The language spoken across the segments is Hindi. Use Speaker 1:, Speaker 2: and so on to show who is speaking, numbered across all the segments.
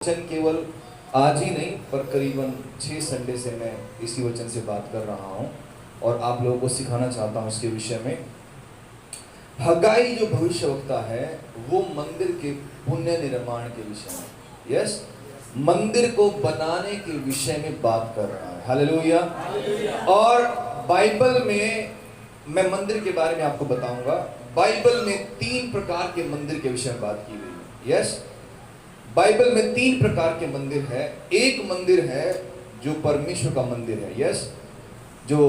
Speaker 1: वचन केवल आज ही नहीं पर करीबन 6 संडे से मैं इसी वचन से बात कर रहा हूं और आप लोगों को सिखाना चाहता हूं इसके विषय में। हगाई जो भविष्यवक्ता है वो मंदिर के पुण्य निर्माण के विषय में, यस, मंदिर को बनाने के विषय में बात कर रहा है। हालेलुया। और बाइबल में मैं मंदिर के बारे में आपको बताऊंगा। बाइबल में 3 प्रकार के मंदिर के विषय में बात की गई है। यस, बाइबल में 3 प्रकार के मंदिर है। एक मंदिर है जो परमेश्वर का मंदिर है, यस, जो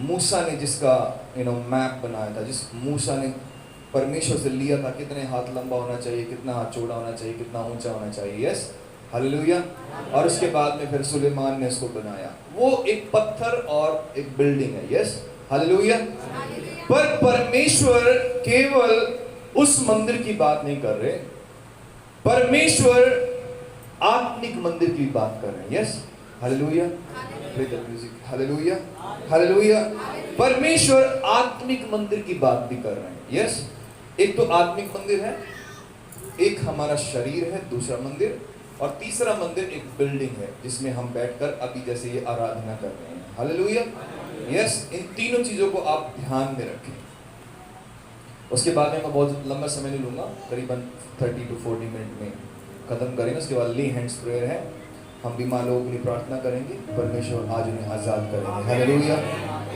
Speaker 1: मूसा ने जिसका मैप बनाया था, जिस मूसा ने परमेश्वर से लिया था, कितने हाथ लंबा होना चाहिए, कितना हाथ चौड़ा होना चाहिए, कितना ऊंचा होना चाहिए, यस, हालेलुया। और उसके बाद में फिर सुलेमान ने उसको बनाया। वो एक पत्थर और एक बिल्डिंग है, यस, हालेलुया। पर परमेश्वर केवल उस मंदिर की बात नहीं कर रहे, परमेश्वर आत्मिक मंदिर की बात कर रहे हैं, yes, hallelujah. Play the music, hallelujah, hallelujah. परमेश्वर आत्मिक मंदिर की बात भी कर रहे हैं, यस। एक तो आत्मिक मंदिर है, एक हमारा शरीर है, दूसरा मंदिर, और तीसरा मंदिर एक बिल्डिंग है जिसमें हम बैठकर अभी जैसे ये आराधना कर रहे हैं, हालेलुया, यस। इन तीनों चीजों को आप ध्यान में रखें। उसके बाद में मैं बहुत लंबा समय नहीं लूँगा, करीबन 30 to 40 मिनट में ख़त्म करेंगे। उसके बाद ली हैंड्स प्रेयर है, हम बीमार लोगों के लिए प्रार्थना करेंगे, परमेश्वर आज उन्हें आज़ाद करेंगे, हालेलुया,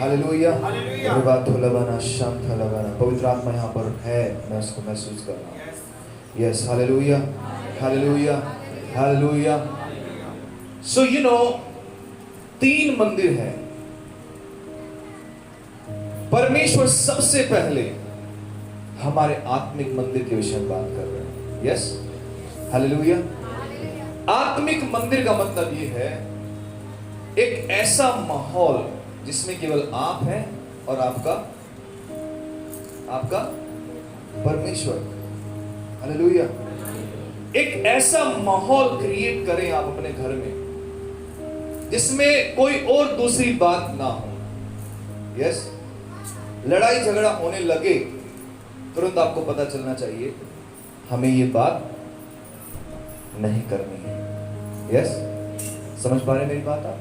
Speaker 1: हालेलुया। शांत लगाना, पवित्र आत्मा यहाँ पर है, मैं उसको महसूस कर रहा हूँ, यस, हालेलुया, हालेलुया, हालेलुया। सो 3 मंदिर है। परमेश्वर सबसे पहले हमारे आत्मिक मंदिर के विषय में बात कर रहे हैं, यस, हालेलुया। आत्मिक मंदिर का मतलब ये है एक ऐसा माहौल जिसमें केवल आप हैं और आपका परमेश्वर, हालेलुया। एक ऐसा माहौल क्रिएट करें आप अपने घर में जिसमें कोई और दूसरी बात ना हो, यस। लड़ाई झगड़ा होने लगे तुरंत आपको पता चलना चाहिए हमें ये बात नहीं करनी है, यस। समझ पा रहे मेरी बात आप?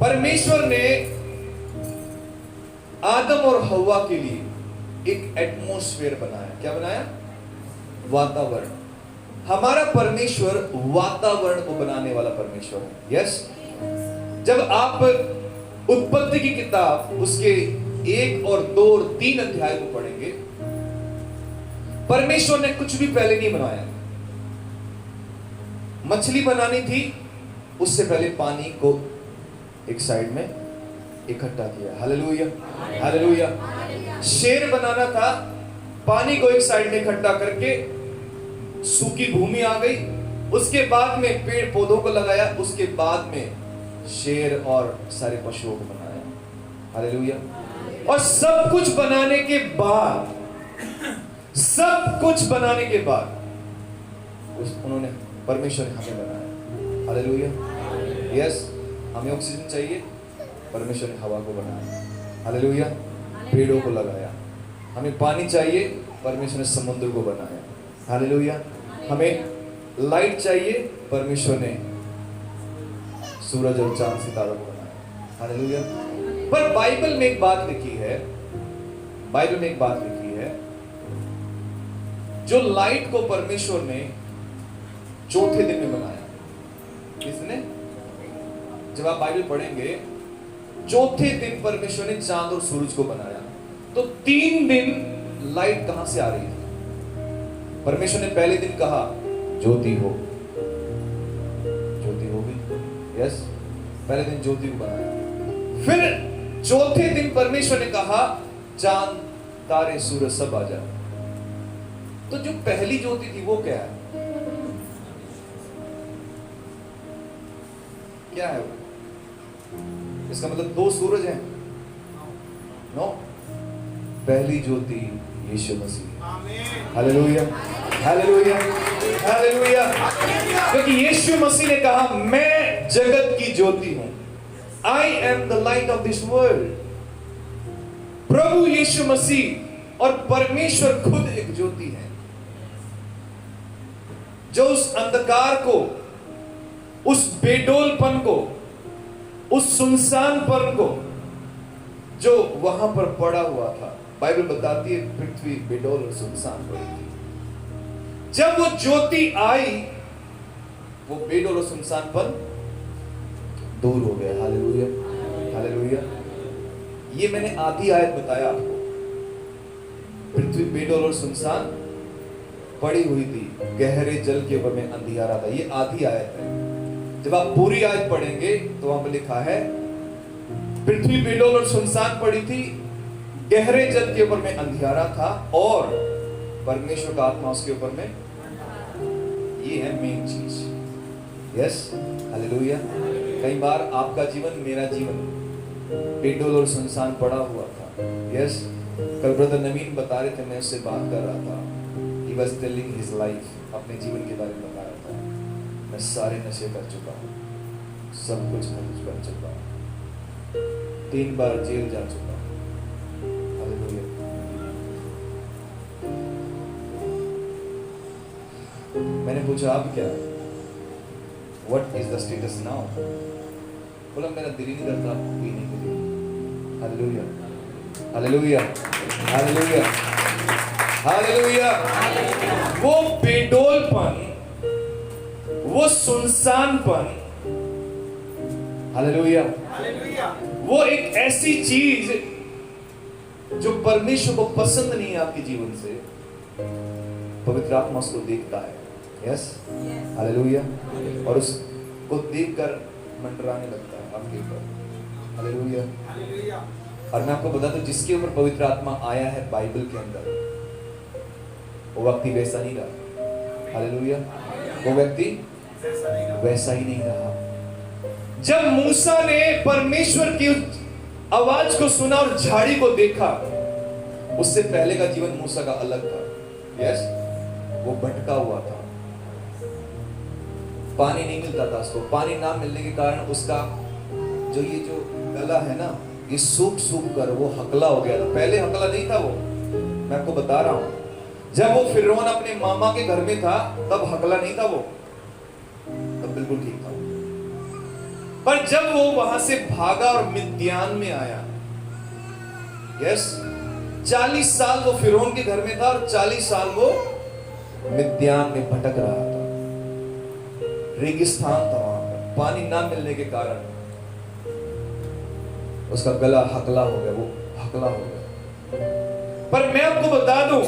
Speaker 1: परमेश्वर ने आदम और हव्वा के लिए एक एटमॉस्फेयर बनाया। क्या बनाया? वातावरण। हमारा परमेश्वर वातावरण को बनाने वाला परमेश्वर है, यस। जब आप उत्पत्ति की किताब उसके 1 और 2 और 3 अध्याय को पढ़ेंगे, परमेश्वर ने कुछ भी पहले नहीं बनाया। मछली बनानी थी, उससे पहले पानी को एक साइड में इकट्ठा किया, हालेलुया, हालेलुया। शेर बनाना था, पानी को एक साइड में इकट्ठा करके सूखी भूमि आ गई, उसके बाद में पेड़ पौधों को लगाया, उसके बाद में शेर और सारे पशुओं को बनाया, हालेलुया। और सब कुछ बनाने के बाद, सब कुछ बनाने के बाद उन्होंने, परमेश्वर ने हमें बनाया, हालेलुया, यस। हमें ऑक्सीजन चाहिए, परमेश्वर ने हवा को बनाया, हालेलुया, पेड़ों को लगाया। हमें पानी चाहिए, परमेश्वर ने समुद्र को बनाया, हालेलुया। हमें लाइट चाहिए, परमेश्वर ने सूरज और चांद सितारों को बनाया, हालेलुया। पर बाइबल में एक बात लिखी है, बाइबल में एक बात लिखी है, जो लाइट को परमेश्वर ने चौथे दिन में बनाया। किसने? जब आप बाइबल पढ़ेंगे, चौथे दिन परमेश्वर ने चांद और सूरज को बनाया। तो 3 दिन लाइट कहां से आ रही थी? परमेश्वर ने पहले दिन कहा ज्योति हो, ज्योति हो गई, यस, पहले दिन ज्योति को बनाया। फिर चौथे दिन परमेश्वर ने कहा चांद तारे सूरज सब आ जाए। तो जो पहली ज्योति थी वो क्या है? क्या है वो? इसका मतलब 2 सूरज हैं? नो, पहली ज्योति यीशु मसीह, हालेलुया, हालेलुया, हालेलुया। क्योंकि यीशु मसीह ने कहा मैं जगत की ज्योति हूं, I am the light of this world। प्रभु यीशु मसीह और परमेश्वर खुद एक ज्योति है। जो उस अंधकार को, उस बेडोलपन को, उस सुनसानपन को जो वहां पर पड़ा हुआ था। बाइबल बताती है पृथ्वी बेडोल और सुनसान पड़ी थी। जब वो ज्योति आई, वो बेडोल और सुनसानपन दूर हो गया। Hallelujah, hallelujah. ये मैंने आधी आयत बताया आपको। पृथ्वी बेडोल और सुनसान पड़ी हुई थी, गहरे जल के ऊपर में अंधियारा था। ये आधी आयत है। जब आप पूरी आयत पढ़ेंगे तो वहां पर लिखा है पृथ्वी बेडोल और सुनसान पड़ी थी, गहरे जल के ऊपर में अंधियारा था और परमेश्वर का आत्मा उसके ऊपर में। ये है मेन चीज। Yes, hallelujah. कई बार आपका जीवन, मेरा जीवन बेडोल और सुनसान पड़ा हुआ था। यस, कल ब्रदर नवीन बता रहे थे, मैं उससे बात कर रहा था। He was telling his life, अपने जीवन के बारे में बता रहा था। मैं सारे नशे कर चुका हूँ, सब कुछ कर चुका हूँ, 3 बार जेल जा चुका हूँ। हालेलुया। मैंने पूछा आप क्या, What is the status now? बोला मेरा दिल ही नहीं करता पीने के लिए। Hallelujah, hallelujah, hallelujah, hallelujah. वो बेडोलपन, वो सुनसानपन, हालेलुया, वो एक ऐसी चीज जो परमेश्वर को पसंद नहीं है आपके जीवन से, पवित्र आत्मा उसको देखता है। Yes, hallelujah. और उसको देखकर मंडराने लगता है आपके ऊपर। हालेलुया। और मैं आपको बता दूं, जिसके ऊपर पवित्र आत्मा आया है बाइबल के अंदर, वो व्यक्ति वैसा नहीं रहा। हालेलुया। वो व्यक्ति वैसा ही नहीं रहा। जब मूसा ने परमेश्वर की आवाज को सुना और झाड़ी को देखा, उससे पहले का जीवन मूसा का अलग था। यस, वो भटका हुआ था, पानी नहीं मिलता था उसको। पानी ना मिलने के कारण उसका जो गला है ना, ये सूख कर वो हकला हो गया था। पहले हकला नहीं था वो, मैं आपको बता रहा हूं। जब वो फिरौन अपने मामा के घर में था तब हकला नहीं था वो, तब बिल्कुल ठीक था। पर जब वो वहां से भागा और मिद्यान में आया, यस, 40 साल वो फिरौन के घर में था और 40 साल वो मिद्यान में भटक रहा था। रेगिस्तान था वहां पर, पानी ना मिलने के कारण उसका गला हकला हो गया, वो हकला हो गया। पर मैं आपको बता दूं,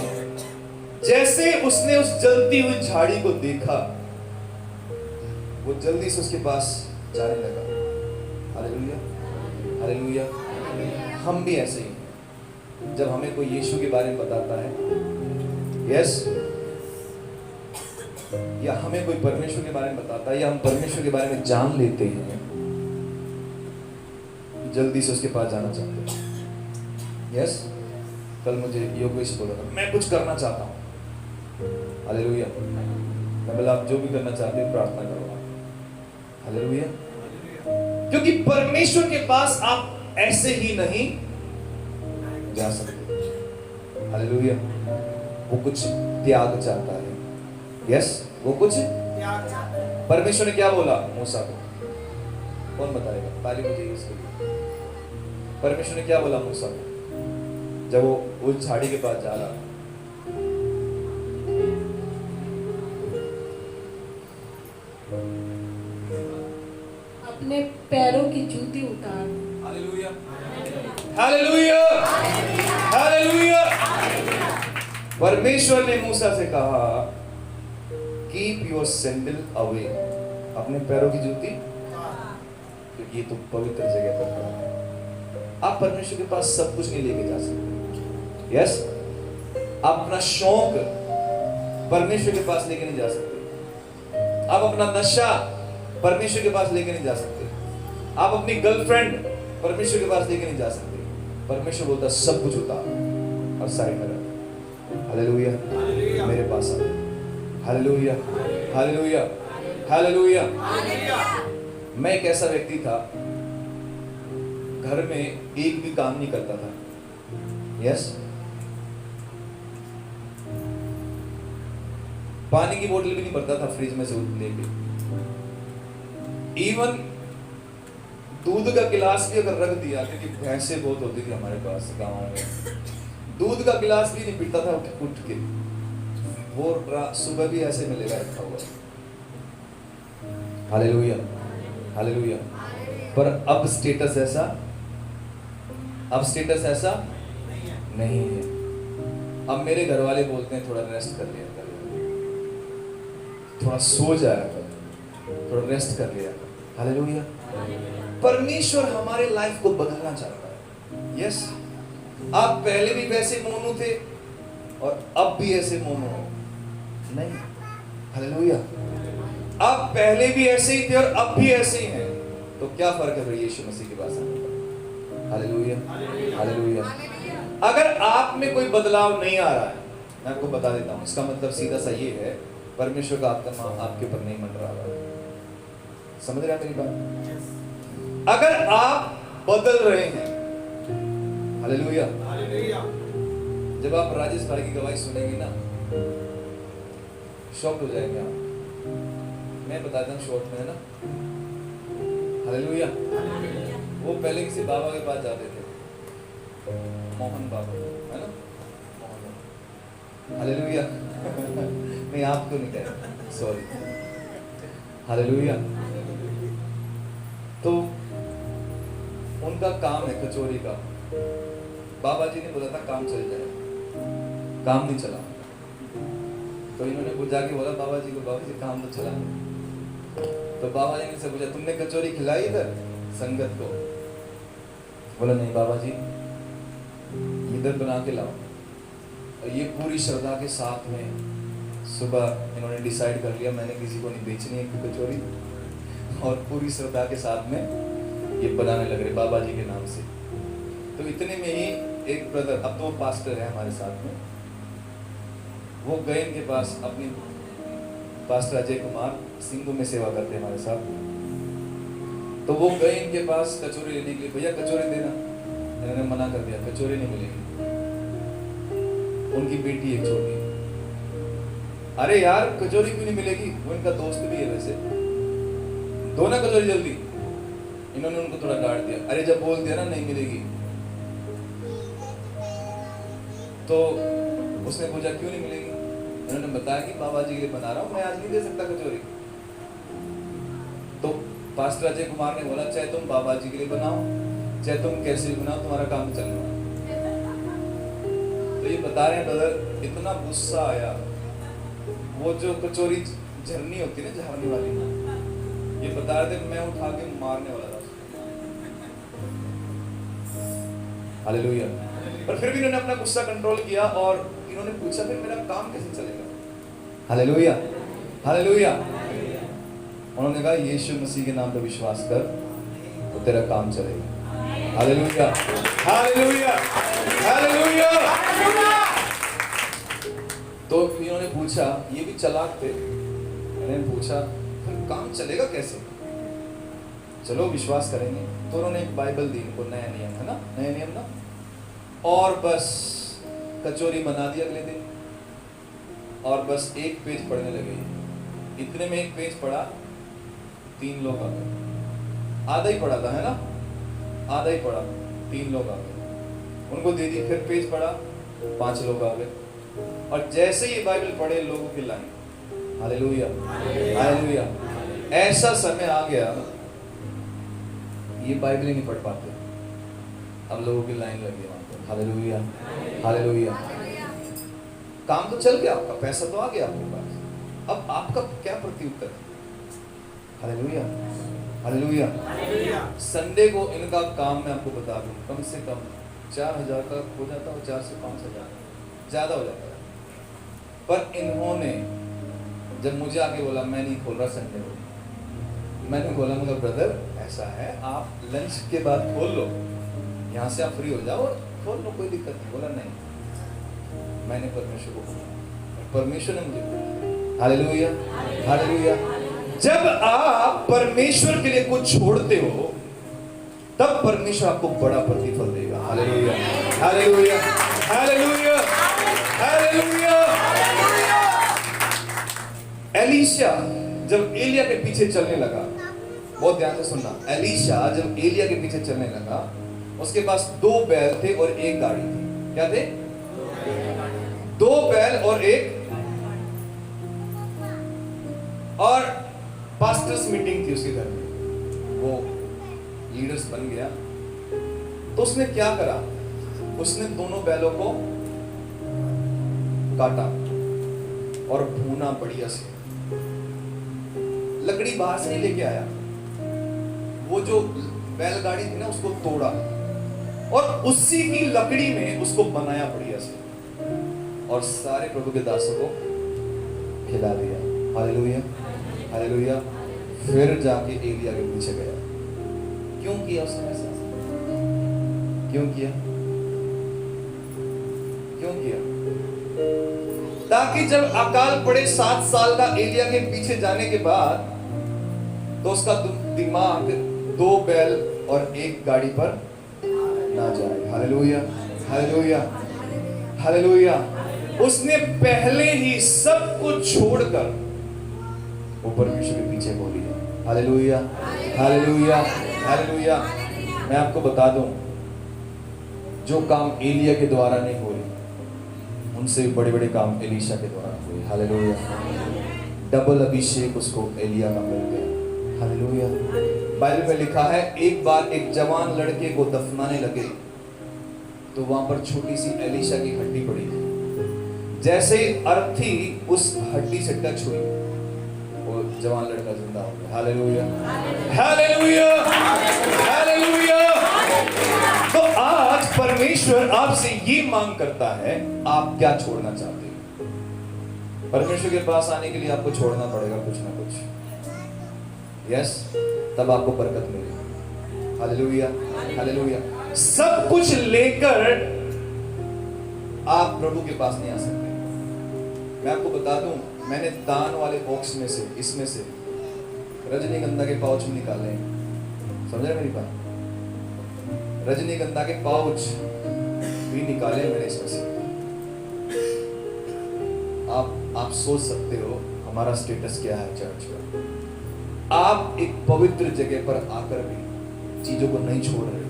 Speaker 1: जैसे उसने उस जलती हुई झाड़ी को देखा, वो जल्दी से उसके पास जाने लगा। Hallelujah, hallelujah. हम भी ऐसे ही, जब हमें कोई यीशु के बारे में बताता है, यस, या हमें कोई परमेश्वर के बारे में बताता है, या हम परमेश्वर के बारे में जान लेते हैं, जल्दी से उसके पास जाना चाहते हैं। यस, कल मुझे योगेश बोला था, मैं कुछ करना चाहता हूँ। हालेलुया। मैं बोला आप जो भी करना चाहते हैं प्रार्थना करो आप। हालेलुया। क्योंकि परमेश्वर के पास आप ऐसे ही नहीं जा सकते। हालेलुया। वो कुछ त्याग चाहता है। यस, वो कुछ त्याग चाहता है। परमेश्वर ने क्या बोला मूसा को? कौन बताएगा? ताली बजाइए इसके लिए। परमेश्वर ने क्या बोला मूसा को जब वो उस झाड़ी के पास जा रहा?
Speaker 2: अपने पैरों की जूती उतार।
Speaker 1: Hallelujah, hallelujah, hallelujah. परमेश्वर ने मूसा से कहा, कीप योर सैंडल अवे, अपने पैरों की जूती, क्योंकि ये तो पवित्र जगह पर खड़ा है। आप परमेश्वर के पास सब कुछ नहीं लेके जा सकते। यस, आप अपना शौक परमेश्वर के पास लेके नहीं जा सकते। आप अपना नशा परमेश्वर के पास लेके नहीं जा सकते। आप अपनी गर्लफ्रेंड परमेश्वर के पास लेके नहीं जा सकते। परमेश्वर बोलता सब कुछ उतार और साइड में रख। हालेलुया, मेरे पास आ। Hallelujah, hallelujah, hallelujah. मैं एक ऐसा व्यक्ति था, घर में एक भी काम नहीं करता था। यस, पानी की बोतल भी नहीं भरता था फ्रिज में से लेके। इवन दूध का गिलास भी अगर रख दिया, क्योंकि भैंसें बहुत होती थी हमारे पास गाँव में, दूध का गिलास भी नहीं पीता था उठ के, वो सुबह भी ऐसे मिलेगा रखा हुआ। Hallelujah, hallelujah. पर अब स्टेटस ऐसा नहीं है। अब मेरे घर वाले बोलते हैं थोड़ा रेस्ट कर लिया कर, थोड़ा सो जाया कर, थोड़ा रेस्ट कर लिया कर। हालेलुया। परमेश्वर हमारे लाइफ को बदलना चाहता है। यस, आप पहले भी वैसे मोनू थे और अब भी ऐसे मोनू हो नहीं। हालेलुया। आप पहले भी ऐसे ही थे और अब भी ऐसे ही हैं, तो क्या फर्क है फिर यीशु मसीह के पास आने का? Hallelujah, hallelujah. अगर आप में कोई बदलाव नहीं आ रहा है, मैं आपको बता देता हूं, इसका मतलब सीधा सा ये है, परमेश्वर का आपके ऊपर नहीं मंडरा रहा है। समझ रहे हैं मेरी बात? अगर आप बदल रहे हैं, हालेलुया, जब आप राजेश भाई की गवाही सुनेंगे ना, शॉक हो जाएंगे आप। मैं बताता हूँ शॉर्ट में, है ना। हालेलुया। वो पहले किसी बाबा के पास जाते थे, मोहन बाबा, है ना, मोहन। हालेलुया। नहीं, आपको नहीं कह रहा, सॉरी। हालेलुया। तो उनका काम है कचौरी का। बाबा जी ने बोला था काम चल जाए, काम नहीं चला, तो इन्होंने बुझा के बोला बाबा जी को, बाबा जी काम तो चला। तो बाबा जी ने से पूछा, तुमने कचौरी खिलाई इधर संगत को? बोला नहीं बाबा जी, इधर बना के लाओ। और ये पूरी श्रद्धा के साथ में सुबह इन्होंने डिसाइड कर लिया, मैंने किसी को नहीं बेचनी है कचौरी, और पूरी श्रद्धा के साथ में ये बनाने लग रहे बाबा जी के नाम से। तो इतने में ही एक ब्रदर, अब तो पास्टर है हमारे साथ में, वो गए इनके पास, अपनी पास्टर अजय कुमार सिंधु में सेवा करते हैं हमारे साथ। तो वो गए इनके पास कचौरी लेने के लिए, भैया कचौरी देना। इन्होंने मना कर दिया, कचौरी नहीं मिलेगी। उनकी बेटी एक छोटी, अरे यार कचौरी क्यों नहीं मिलेगी? वो इनका दोस्त भी है वैसे, दो ना कचौरी जल्दी। इन्होंने उनको थोड़ा डांट दिया, अरे जब बोल दिया ना नहीं मिलेगी। तो उसने पूछा क्यों नहीं मिलेगी? इन्होंने बताया कि बाबा जी के लिए बना रहा हूँ, मैं आज नहीं दे सकता कचौरी। तो पास्टर अजय कुमार ने बोला, चाहे तुम बाबा जी के लिए बनाओ, चाहे तुम कैसे भी बनाओ, तुम्हारा काम चलना। तो ये बता रहे हैं ब्रदर, इतना गुस्सा आया, वो जो कचौरी झरनी होती है ना, झाड़ने वाली, ये बता रहे थे, मैं उठा के मारने वाला था। हालेलुया। पर फिर भी इन्होंने अपना गुस्सा कंट्रोल किया और इन्होंने पूछा, फिर मेरा काम कैसे चलेगा? Hallelujah, hallelujah. उन्होंने कहा यीशु मसीह के नाम पर विश्वास कर तो तेरा काम चलेगा। Hallelujah, hallelujah, hallelujah. तो इन्होंने पूछा, ये भी चालाक थे, इन्होंने पूछा फिर काम चलेगा कैसे? चलो विश्वास करेंगे। तो उन्होंने एक बाइबल दी इनको, नया नियम है ना, नया नियम ना, और बस कचौरी बना दी अगले दिन, और बस एक पेज पढ़ने लगे। इतने में एक पेज पढ़ा, 3 लोग आ गए। आधा ही पढ़ा था, है ना, आधा ही पढ़ा, 3 लोग आ गए। उनको दे दी, फिर पेज पढ़ा, 5 लोग आ गए। और जैसे ही बाइबल पढ़े, लोगों की लाइन। Hallelujah, hallelujah. ऐसा समय आ गया, ये बाइबल ही नहीं पढ़ पाते, अब लोगों की लाइन लगी वहां पर। Hallelujah, hallelujah. काम तो चल गया आपका, पैसा तो आ गया आपके पास, अब आपका क्या प्रत्युत्तर है? Hallelujah, hallelujah. संडे को इनका काम मैं आपको बता दूं, कम से कम 4,000 का हो जाता है, 4 से 5,000 ज्यादा हो जाता है। पर इन्होंने जब मुझे आके बोला, मैं नहीं खोल रहा संडे को, मैंने बोला मगर ब्रदर ऐसा है, आप लंच के बाद खोल लो, यहाँ से आप फ्री हो जाओ और खोल लो, कोई दिक्कत नहीं। बोला नहीं, मैंने परमेश्वर को बोला, परमेश्वर ने मुझे बोला। Hallelujah, hallelujah. जब आप परमेश्वर के लिए कुछ छोड़ते हो, तब परमेश्वर आपको बड़ा प्रतिफल देगा। Hallelujah, hallelujah, hallelujah, hallelujah. Elisha जब एलिया के पीछे चलने लगा, बहुत ध्यान से सुनना, एलीशा जब एलिया के पीछे चलने लगा, उसके पास 2 बैल थे और 1 गाड़ी थी। क्या थे? 2 बैल और 1, और पास्टर्स मीटिंग थी उसके घर में, वो लीडर्स बन गया। तो उसने क्या करा? उसने दोनों बैलों को काटा और भूना बढ़िया से। लकड़ी बाहर से नहीं लेके आया, वो जो बैलगाड़ी थी ना उसको तोड़ा और उसी की लकड़ी में उसको बनाया बढ़िया से, और सारे प्रभु के दासों को खिला दिया। Hallelujah, hallelujah. फिर जाके एलिया के पीछे गया। क्यों किया उसने ऐसा? क्यों किया? क्यों किया? ताकि जब अकाल पड़े 7 साल का एलिया के पीछे जाने के बाद, तो उसका दिमाग 2 बैल और 1 गाड़ी पर ना जाए। Hallelujah, hallelujah, hallelujah. उसने पहले ही सब कुछ छोड़कर वो परमेश्वर के पीछे हो लिया। Hallelujah, hallelujah, hallelujah. मैं आपको बता दूं, जो काम एलिया के द्वारा नहीं हुए, उनसे बड़े बड़े काम एलीशा के द्वारा हुए। हालेलुया। डबल अभिषेक उसको एलिया का मिल गया। हालेलुया। बाइबल में लिखा है, एक बार एक जवान लड़के को दफनाने लगे तो वहां पर छोटी सी एलीशा की हड्डी पड़ी थी। जैसे अर्थी उस हड्डी से टच हुई, वो जवान लड़का जिंदा हो गया। Hallelujah, hallelujah, hallelujah. तो आज परमेश्वर आपसे ये मांग करता है, आप क्या छोड़ना चाहते हो? परमेश्वर के पास आने के लिए आपको छोड़ना पड़ेगा कुछ ना कुछ। यस, तब आपको बरकत मिलेगी। Hallelujah, hallelujah. सब कुछ लेकर आप प्रभु के पास नहीं आ सकते। मैं आपको बता दूं, मैंने दान वाले बॉक्स में से, इसमें से रजनीगंधा के पाउच में निकाले हैं। समझे मेरी बात? रजनीगंधा के पाउच भी निकाले मैंने इसमें से। आप सोच सकते हो हमारा स्टेटस क्या है चर्च का। आप एक पवित्र जगह पर आकर भी चीजों को नहीं छोड़ रहे।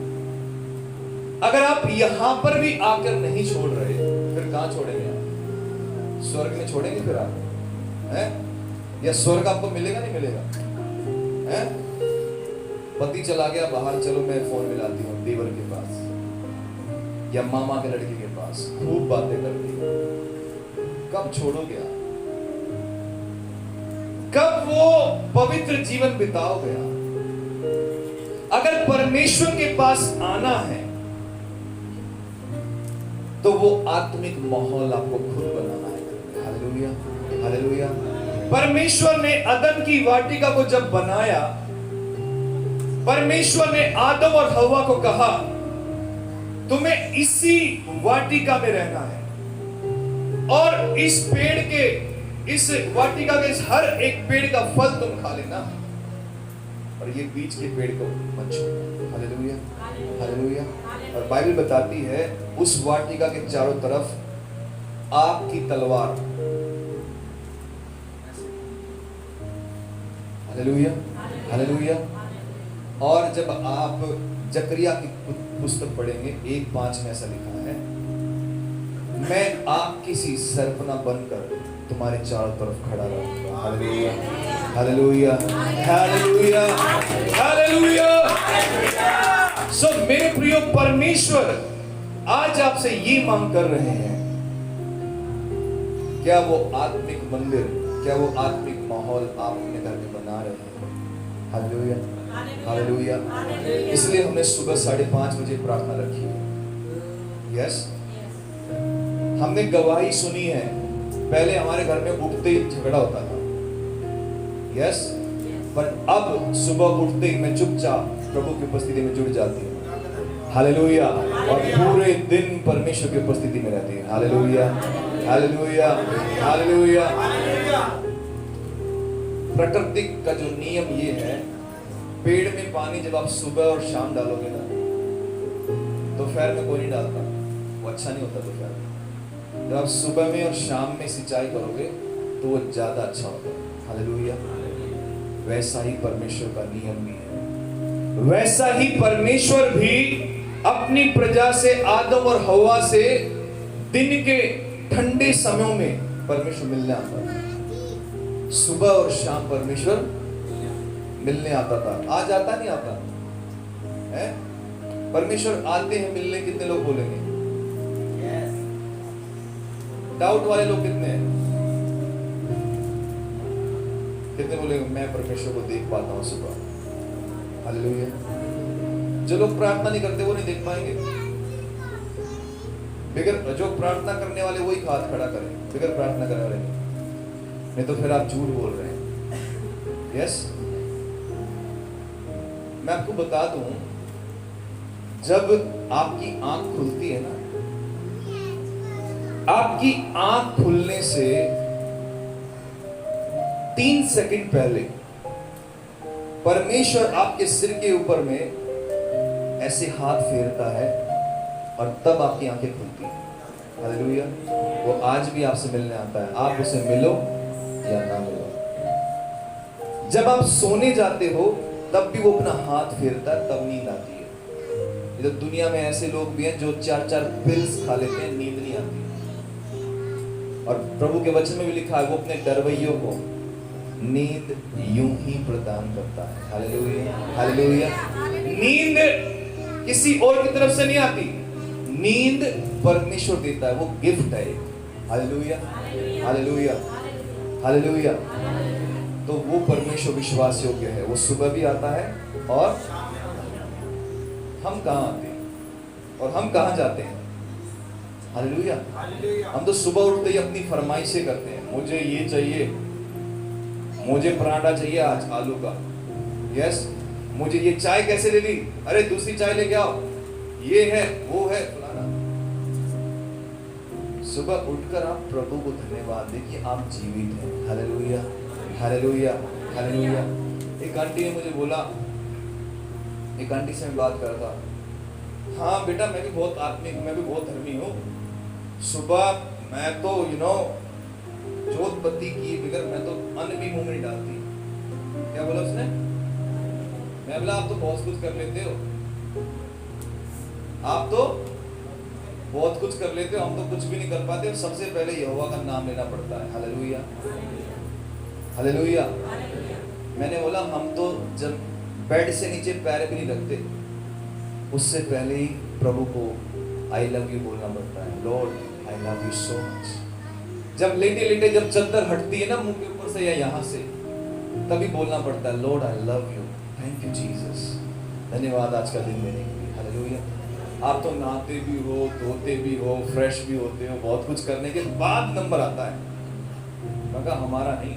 Speaker 1: अगर आप यहां पर भी आकर नहीं छोड़ रहे, फिर कहां छोड़ेंगे आप? स्वर्ग में छोड़ेंगे फिर आप? हैं? या स्वर्ग आपको मिलेगा नहीं मिलेगा? हैं? पति चला गया बाहर, चलो मैं फोन मिलाती हूँ देवर के पास या मामा के लड़के के पास, खूब बातें करती हूँ। कब छोड़ोगे आप? कब वो पवित्र जीवन बिताओगे आप? अगर परमेश्वर के पास आना है तो वो आत्मिक माहौल आपको खुद बनाना है। Hallelujah, hallelujah. परमेश्वर ने अदन की वाटिका को जब बनाया, परमेश्वर ने आदम और हव्वा को कहा, तुम्हें इसी वाटिका में रहना है और इस पेड़ के, इस वाटिका के हर एक पेड़ का फल तुम खा लेना, और ये बीच के पेड़ को मत छूना। Hallelujah, hallelujah. और बाइबल बताती है उस वाटिका के चारों तरफ आग की तलवार। Hallelujah, hallelujah. और जब आप जकरिया की पुस्तक पढ़ेंगे 1:5 में ऐसा लिखा है, मैं आग की सी सर्पना बनकर तुम्हारे चारों तरफ खड़ा रहूंगा। Hallelujah, hallelujah, hallelujah, hallelujah. So मेरे प्रिय परमेश्वर आज आपसे ये मांग कर रहे हैं, क्या वो आत्मिक मंदिर, क्या वो आत्मिक माहौल आप अपने घर में बना रहे हैं? Hallelujah, hallelujah. इसलिए हमने सुबह 5:30 बजे प्रार्थना रखी है। यस, हमने गवाही सुनी है। पहले हमारे घर में उठते ही झगड़ा होता था। यस, पर अब सुबह उठते ही मैं चुपचाप प्रभु की उपस्थिति में जुड़ जाती हूँ। हालेलुया। और पूरे दिन परमेश्वर की उपस्थिति में रहती है। Hallelujah, hallelujah, hallelujah. प्रकृति का जो नियम ये है, पेड़ में पानी जब आप सुबह और शाम डालोगे ना, दोपहर में कोई नहीं डालता, वो अच्छा नहीं होता दोपहर में। जब आप सुबह में और शाम में सिंचाई करोगे तो वो ज्यादा अच्छा होता है। हालेलुया। वैसा ही परमेश्वर का नियम भी है। वैसा ही परमेश्वर भी अपनी प्रजा से, आदम और हवा से दिन के ठंडे समयों में परमेश्वर मिलने आता था। सुबह और शाम परमेश्वर मिलने आता था। आज आता नहीं आता है? परमेश्वर आते हैं मिलने, कितने लोग बोलेंगे? डाउट वाले लोग कितने हैं? कितने बोलेंगे मैं परमेश्वर को देख पाता हूं सुबह? हालेलुया। जो लोग प्रार्थना नहीं करते वो नहीं देख पाएंगे। बगैर जो प्रार्थना करने वाले वही हाथ खड़ा करें, बगैर प्रार्थना करने वाले नहीं तो फिर आप झूठ बोल रहे हैं। यस, मैं आपको बता दूं, जब आपकी आंख खुलती है ना, आपकी आंख खुलने से 3 सेकंड पहले परमेश्वर आपके सिर के ऊपर में ऐसे हाथ फेरता है और तब आपकी आंखें खुलती हैं। हालेलुया। वो आज भी आपसे मिलने आता है, आप उसे मिलो या ना मिलो। जब आप सोने जाते हो तब भी वो अपना हाथ फेरता है, तब नींद आती है। तो दुनिया में ऐसे लोग भी हैं जो 4-4 पिल्स खा लेते हैं, नींद नहीं आती। और प्रभु के वचन में भी लिखा है, वो अपने डरवैयों को नींद यूं ही प्रदान करता है। Hallelujah, hallelujah. नींद किसी और की तरफ से नहीं आती, नींद परमेश्वर देता है, वो गिफ्ट है। Hallelujah, hallelujah, hallelujah. तो वो परमेश्वर विश्वास योग्य है। वो सुबह भी आता है और हम कहाँ आते हैं और हम कहाँ जाते हैं? हालेलुया। हम तो सुबह उठते ही अपनी फरमाइशें करते हैं, मुझे ये चाहिए, मुझे पराठा चाहिए आज आलू का। यस, मुझे ये चाय कैसे ले ली? अरे दूसरी चाय लेके आओ, ये है वो है फलाना। सुबह उठकर आप प्रभु को धन्यवाद दें कि आप जीवित हैं। Hallelujah, hallelujah, hallelujah. एक आंटी ने मुझे बोला, एक आंटी से मैं बात कर रहा था, हाँ बेटा मैं भी बहुत आत्मिक, मैं भी बहुत धर्मी हूँ। सुबह मैं तो जोत बत्ती की बगैर मैं तो अन्न भी मुंह में नहीं डालती। क्या बोला उसने? मैं बोला आप तो बहुत कुछ कर लेते हो, आप तो बहुत कुछ कर लेते हो, हम तो कुछ भी नहीं कर पाते। सबसे पहले यहोवा का नाम लेना पड़ता है। Hallelujah, hallelujah. मैंने बोला हम तो जब बेड से नीचे पैर भी नहीं रखते, उससे पहले ही प्रभु को आई लव यू बोलना पड़ता है। Lord I love you so much. जब लेटे लेटे जब चद्दर हटती है ना मुंह के ऊपर से या यहाँ से, तभी बोलना पड़ता है Lord I love you, thank you Jesus. धन्यवाद आज का दिन देने के लिए। हालेलुया। आप तो नहाते भी हो, धोते भी हो, फ्रेश भी होते हो, बहुत कुछ करने के बाद नंबर आता है, मगर हमारा नहीं।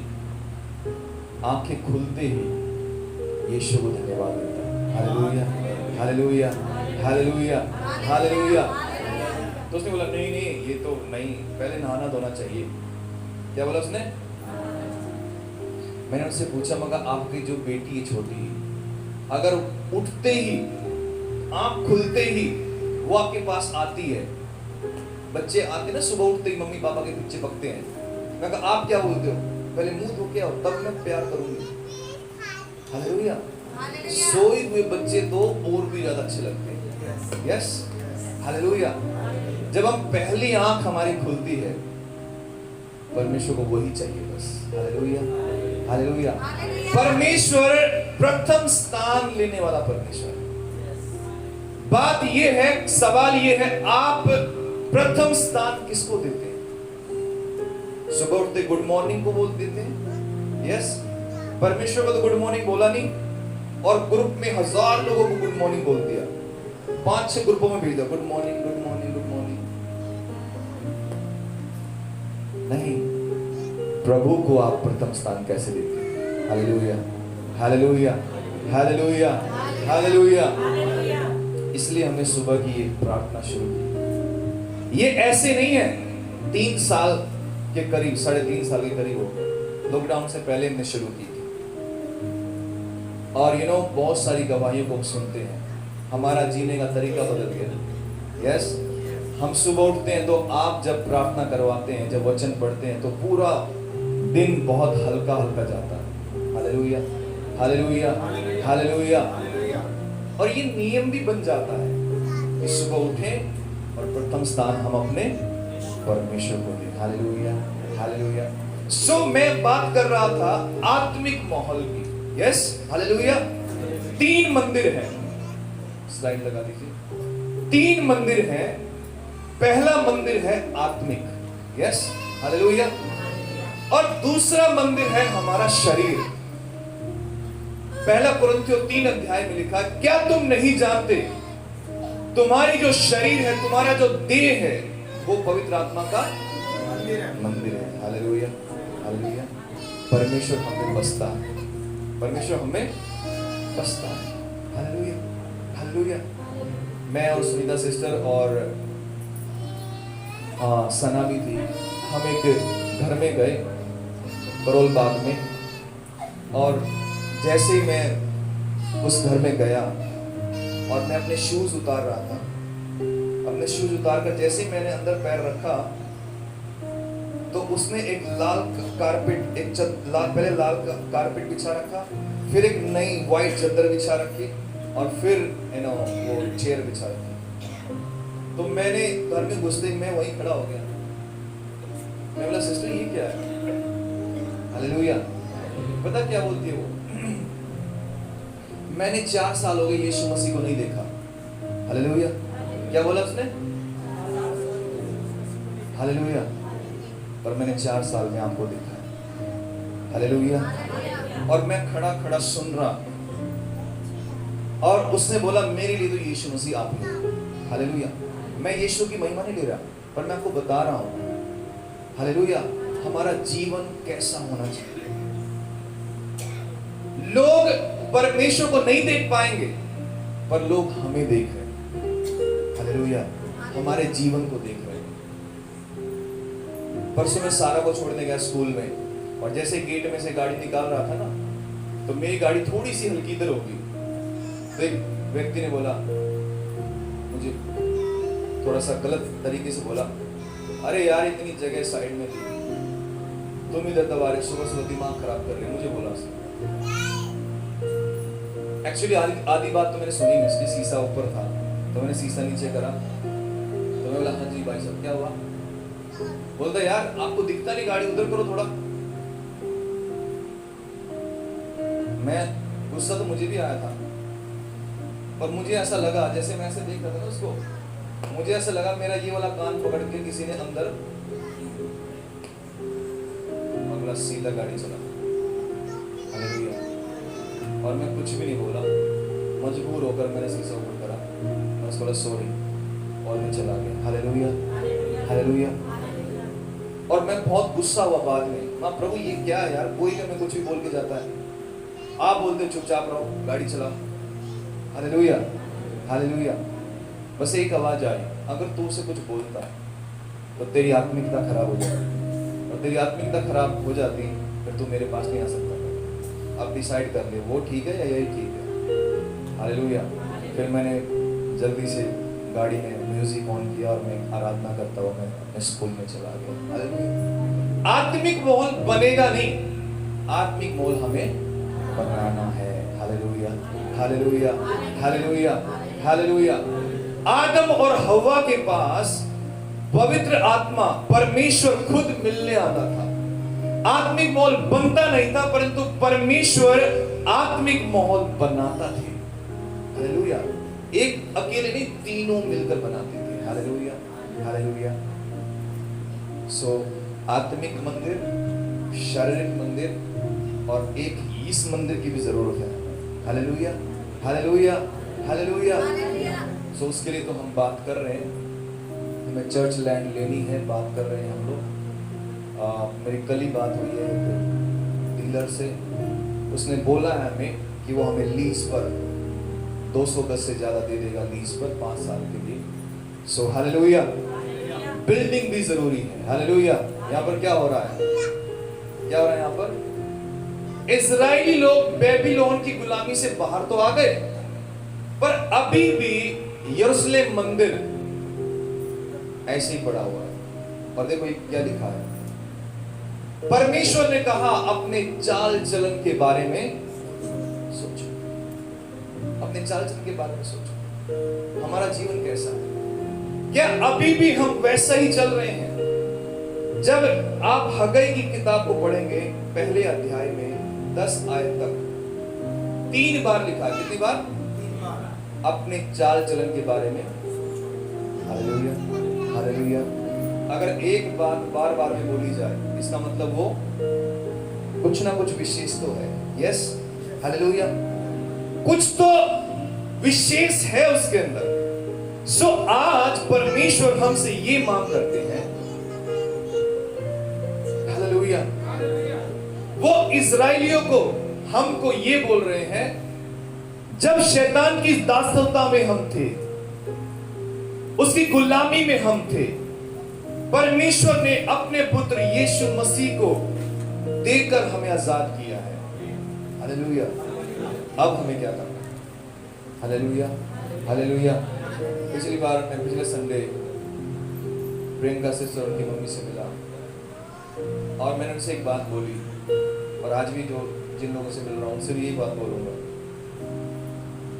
Speaker 1: आंखें खुलते ही यीशु को धन्यवाद देता है। Hallelujah, hallelujah, hallelujah, hallelujah. तो उसने बोला नहीं नहीं ये तो नहीं, पहले नहाना धोना चाहिए। क्या बोला उसने? मैंने उससे पूछा, मगर आपकी जो बेटी है छोटी, अगर उठते ही आंख खुलते ही वो आपके पास आती है, बच्चे आते ना सुबह उठते ही मम्मी पापा के पीछे पकते हैं, मैं कहा आप क्या बोलते हो? पहले मुंह धो के आओ तब मैं प्यार करूंगी। हालेलुया। सोए हुए बच्चे तो और भी ज्यादा अच्छे लगते हैं। Yes, hallelujah. जब हम पहली आंख हमारी खुलती है, परमेश्वर को वही चाहिए बस। Hallelujah, hallelujah. परमेश्वर प्रथम स्थान लेने वाला परमेश्वर। बात ये है, सवाल ये है, आप प्रथम स्थान किसको देते हैं? सुबह उठते गुड मॉर्निंग को बोल देते हैं। यस, परमेश्वर को तो गुड मॉर्निंग बोला नहीं, और ग्रुप में 1000 लोगों को गुड मॉर्निंग बोल दिया, 5-6 ग्रुपों में भेज दिया good morning, good morning, good morning. नहीं, प्रभु को आप प्रथम स्थान कैसे देते हैं? Hallelujah, hallelujah, hallelujah, hallelujah. इसलिए हमने सुबह की ये प्रार्थना शुरू की। ये ऐसे नहीं है, 3 साल के करीब, 3.5 साल के करीब हो गए, लॉकडाउन से पहले हमने शुरू की थी। और बहुत सारी गवाहियों को सुनते हैं, हमारा जीने का तरीका बदल गया। यस, हम सुबह उठते हैं तो आप जब प्रार्थना करवाते हैं, जब वचन पढ़ते हैं, तो पूरा दिन बहुत हल्का हल्का जाता है। Hallelujah, hallelujah, hallelujah. और ये नियम भी बन जाता है कि सुबह उठें और प्रथम स्थान हम अपने परमेश्वर को दें। Hallelujah, hallelujah. सो मैं बात कर रहा था आत्मिक माहौल की। Yes, hallelujah. 3 मंदिर हैं, स्लाइड लगा दीजिए। 3 मंदिर हैं। पहला मंदिर है आत्मिक, यस, हालेलुया। और दूसरा मंदिर है हमारा शरीर। पहला कुरिन्थियों 3 अध्याय में लिखा, क्या तुम नहीं जानते तुम्हारी जो शरीर है, तुम्हारा जो देह है, वो पवित्र आत्मा का मंदिर है। Hallelujah, hallelujah. परमेश्वर हमें बसता है, परमेश्वर हमें बसता है। Hallelujah, hallelujah. मैं और सुनीता सिस्टर और सना भी थी, हम एक घर में गए करोल बाग में, और जैसे ही मैं उस घर में गया और मैं अपने शूज उतार रहा था, अपने शूज उतार कर जैसे ही मैंने अंदर पैर रखा तो उसने एक लाल कारपेट, पहले लाल कारपेट बिछा रखा, फिर एक नई व्हाइट चादर बिछा रखी, और फिर वो चेयर बिछा रखी। तो मैंने घर में घुसते ही मैं वहीं खड़ा हो गया। मैं बोला, सिस्टर ये क्या है? हालेलुया। पता क्या बोलती है वो? मैंने 4 साल हो गए यीशु मसीह को नहीं देखा। हालेलुया। क्या बोला उसने? हालेलुया। पर मैंने 4 साल में आपको देखा है। हालेलुया। और मैं खड़ा खड़ा सुन रहा, और उसने बोला, मेरे लिए तो यीशु मसीह आप ही। हालेलुया। मैं यीशु की महिमा नहीं ले रहा, पर मैं आपको बता रहा हूं, हालेलुया, हमारा जीवन कैसा होना चाहिए। लोग परमेश्वर को नहीं देख पाएंगे, पर लोग हमें देख रहे हैं। हालेलुया, हमारे जीवन को देख रहे हैं। परसों मैं सारा को छोड़ने गया स्कूल में, और जैसे गेट में से गाड़ी निकाल रहा था ना, तो मेरी गाड़ी थोड़ी सी हल्की इधर होगी, तो एक व्यक्ति ने बोला, मुझे थोड़ा सा गलत तरीके से बोला, अरे यार इतनी जगह साइड में थी, तुम इधर दबा रहे, सुबह सुबह दिमाग खराब कर रहे। मुझे बोला उसने। एक्चुअली आधी बात तो मैंने सुनी नहीं, इसलिए शीशा ऊपर था तो मैंने शीशा नीचे करा, तो मैं बोला, हाँ जी भाई साहब क्या हुआ? बोलता, यार आपको दिखता नहीं, गाड़ी उधर करो थोड़ा। मैं गुस्सा तो मुझे भी आया था, पर मुझे ऐसा लगा, जैसे मैं ऐसे देख रहा था ना उसको, मुझे ऐसा लगा मेरा ये वाला कान पकड़ के किसी ने अंदर, अगला सीधा गाड़ी चला। हालेलुया। और मैं कुछ भी नहीं बोला, मजबूर होकर मैंने शीशा ऊपर करा, मैं उसको बोला सॉरी, और मैं चला गया। Hallelujah, hallelujah. और मैं बहुत गुस्सा हुआ बाद में, माँ प्रभु ये क्या है यार, कोई में कुछ भी बोल के जाता है, आप बोलते चुपचाप रहो, गाड़ी चलाओ। Hallelujah, hallelujah. बस एक आवाज आई, अगर तू उसे कुछ बोलता तो तेरी आत्मिकता खराब हो जाती, और तेरी आत्मिकता खराब हो जाती फिर तू मेरे पास नहीं आ सकता। अब डिसाइड कर ले, वो ठीक है या यही ठीक है। हालेलुया। फिर मैंने जल्दी से गाड़ी में म्यूजिक ऑन किया और मैं आराधना करता हुआ मैं अपने स्कूल में चला गया। हालेलुया। आत्मिक माहौल बनेगा नहीं, आत्मिक माहौल हमें बनाना है। Hallelujah, hallelujah, hallelujah, hallelujah. आदम और हव्वा के पास पवित्र आत्मा परमेश्वर खुद मिलने आता था। आत्मिक माहौल बनता नहीं था, परंतु परमेश्वर आत्मिक माहौल बनाता थे। हालेलुया। एक अकेले नहीं, तीनों मिलकर बनाते थे। Hallelujah, hallelujah. सो आत्मिक मंदिर, शारीरिक मंदिर, और एक इस मंदिर की भी जरूरत है। Hallelujah, hallelujah, hallelujah. सो उसके लिए तो हम बात कर रहे हैं, हमें चर्च लैंड लेनी है, बात कर रहे हैं हम लोग। मेरी कल ही बात हुई है एक डीलर से, उसने बोला है हमें कि वो हमें लीज पर 200 गज से ज़्यादा दे देगा, लीज पर 5 साल के लिए। सो हालेलुया। बिल्डिंग भी जरूरी है। हालेलुया। यहाँ पर क्या हो रहा है? क्या हो रहा है यहाँ पर? इजरायली लोग बेबीलोन की गुलामी से बाहर तो आ गए, पर अभी भी यरूशलेम मंदिर ऐसे ही पड़ा हुआ है। और देखो ये क्या लिखा है, परमेश्वर ने कहा अपने चाल चलन के बारे में सोचो, अपने चाल चलन के बारे में सोचो। हमारा जीवन कैसा है? क्या अभी भी हम वैसा ही चल रहे हैं? जब आप हग्गाई की किताब को पढ़ेंगे, पहले अध्याय में 10 आयत तक 3 बार लिखा है। कितनी बार?
Speaker 3: 3 बार।
Speaker 1: अपने चाल चलन के बारे में। Hallelujah, hallelujah. अगर एक बात बार बार में बोली जाए, इसका मतलब वो कुछ ना कुछ विशेष तो है। Yes, hallelujah. कुछ तो विशेष है उसके अंदर। सो आज परमेश्वर हमसे ये मांग करते हैं, हालेलुया। वो इजराइलियों को, हमको ये बोल रहे हैं, जब शैतान की दासता में हम थे, उसकी गुलामी में हम थे, परमेश्वर ने अपने पुत्र यीशु मसीह को देकर हमें आजाद किया है। हालेलुया। अब हमें क्या करना है? Hallelujah, hallelujah. पिछली बार मैं पिछले संडे प्रियंका सिस्टर और उनकी मम्मी से मिला और मैंने उनसे एक बात बोली, और आज भी जो जिन लोगों से मिल रहा हूं उनसे भी यही बात बोलूंगा,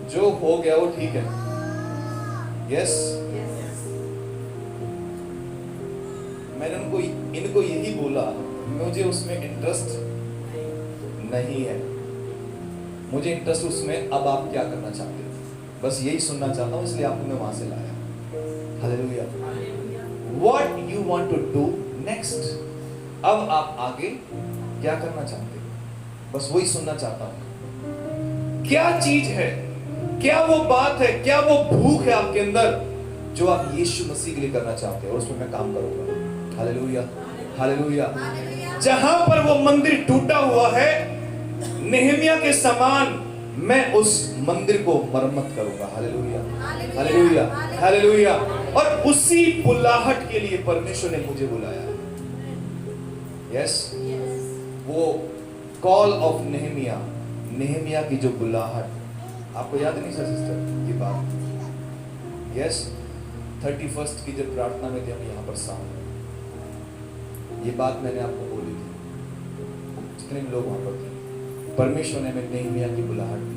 Speaker 1: जो हो गया वो ठीक है। यस, मैंने इनको यही बोला, मुझे उसमें इंटरेस्ट नहीं है। मुझे इंटरेस्ट उसमें अब आप क्या करना चाहते हो, बस यही सुनना चाहता हूं, इसलिए आपको मैं वहां से लाया। Hallelujah. What you want to do next? अब आप आगे क्या करना चाहते हो, बस वही सुनना चाहता हूं। क्या चीज है, क्या वो बात है, क्या वो भूख है आपके अंदर जो आप यीशु मसीह के लिए करना चाहते हो, और उसमें मैं काम करूंगा। Hallelujah, hallelujah. जहां पर वो मंदिर टूटा हुआ है, नेहमिया के समान मैं उस मंदिर को मरम्मत करूंगा। Hallelujah, hallelujah, hallelujah. और उसी बुलाहट के लिए परमेश्वर ने मुझे बुलाया है। यस, वो कॉल ऑफ नेहमिया, नेहमिया की जो बुलाहट, आपको याद नहीं सर सिस्टर ये बात? यस, 31 की जब प्रार्थना में थे हम यहाँ पर सामने, ये बात मैंने आपको बोली थी, जितने भी लोग वहां पर थे। परमेश्वर ने हमें नेहमिया की बुलाहट दी।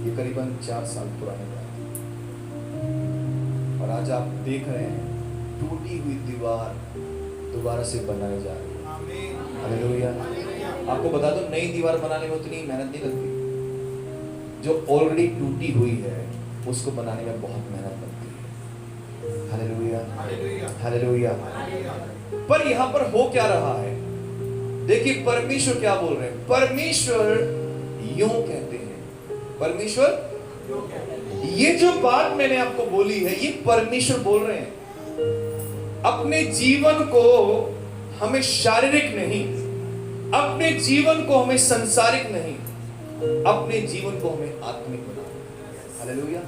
Speaker 1: ये करीबन 4 साल पुरानी बात है, और आज आप देख रहे हैं टूटी हुई दीवार दोबारा से बनाई जा रही है। हालेलुया। आपको बता दो, नई दीवार बनाने में उतनी मेहनत नहीं लगती, जो ऑलरेडी टूटी हुई है उसको बनाने में बहुत मेहनत लगती है। Hallelujah, hallelujah. पर यहां पर हो क्या रहा है? देखिए परमेश्वर क्या बोल रहे हैं। परमेश्वर यूं कहते हैं, परमेश्वर, ये जो बात मैंने आपको बोली है, ये परमेश्वर बोल रहे हैं। अपने जीवन को हमें शारीरिक नहीं, अपने जीवन को हमें संसारिक नहीं, अपने जीवन को हमें आत्मिक बनाना। हालेलुया।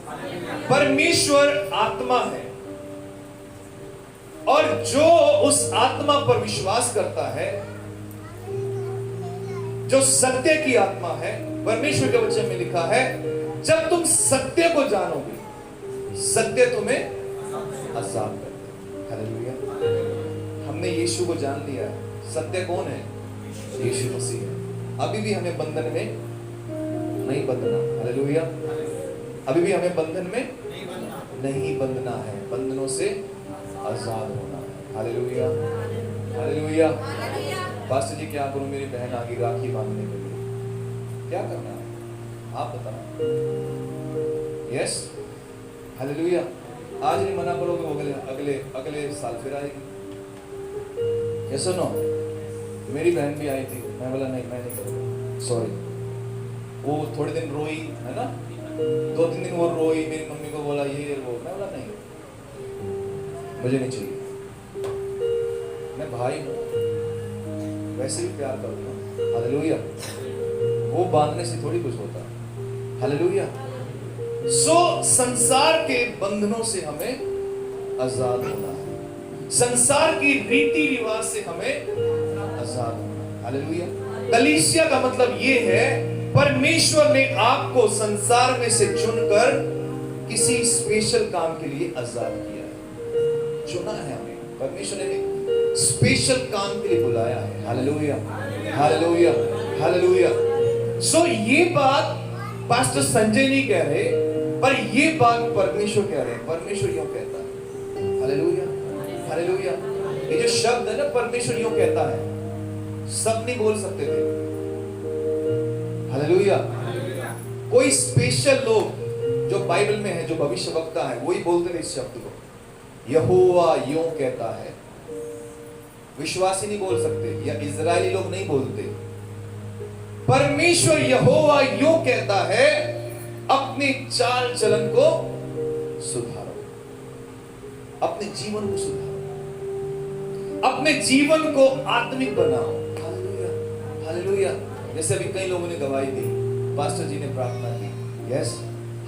Speaker 1: परमेश्वर आत्मा है, और जो उस आत्मा पर विश्वास करता है, जो सत्य की आत्मा है, परमेश्वर के वचन में लिखा है, जब तुम सत्य को जानोगे, सत्य तुम्हें आजाद कर देगा। हालेलुया। हमने यीशु को जान लिया है। सत्य कौन है? यीशु मसीह है। अभी भी हमें बंधन में नहीं बंधना। हालेलुया। अभी भी हमें बंधन में नहीं बंधना है, बंधनों से आजाद होना है। Hallelujah, hallelujah. पास्टर जी क्या करूं, मेरी बहन आगे राखी बांधने के लिए क्या करना है आप बताओ? Yes, hallelujah. आज नहीं मना करोगे, वो अगले अगले साल फिर आएगी। Yes no? मेरी बहन भी आई थी, मैं बोला नहीं, मैं नहीं करूँगा, सॉरी। वो थोड़े दिन रोई, है ना, 2-3 दिन वो रोई, मेरी मम्मी को बोला ये वो, मैं बोला नहीं, मुझे नहीं चाहिए, मैं भाई हूँ, वैसे भी प्यार करता हूँ। हालेलुया। वो बांधने से थोड़ी कुछ होता है। हालेलुया। सो संसार के बंधनों से हमें आजाद होना है, संसार की रीति रिवाज से हमें आजाद होना है। हालेलुया। कलीसिया का मतलब ये है, परमेश्वर ने आपको संसार में से चुनकर किसी स्पेशल काम के लिए आजाद किया है, चुना है हमें। परमेश्वर ने स्पेशल काम के लिए बुलाया है। Hallelujah, hallelujah, hallelujah. सो ये बात पास्टर संजय नहीं कह रहे, पर ये बात परमेश्वर कह रहे हैं। परमेश्वर यूं कहता है। Hallelujah, hallelujah. ये जो शब्द है ना, परमेश्वर यूं कहता है, सब नहीं बोल सकते थे। हालेलुया। कोई स्पेशल लोग जो बाइबल में है, जो भविष्यवक्ता है, वही बोलते थे इस शब्द को। यहोवा यूं कहता है। विश्वासी नहीं बोल सकते, या इजरायली लोग नहीं बोलते। परमेश्वर यहोवा यूं कहता है, अपने चाल चलन को सुधारो, अपने जीवन को सुधारो, अपने जीवन को आत्मिक बनाओ। Hallelujah, hallelujah. जैसे अभी कई लोगों ने गवाही दी, पास्टर जी ने प्रार्थना की, यस,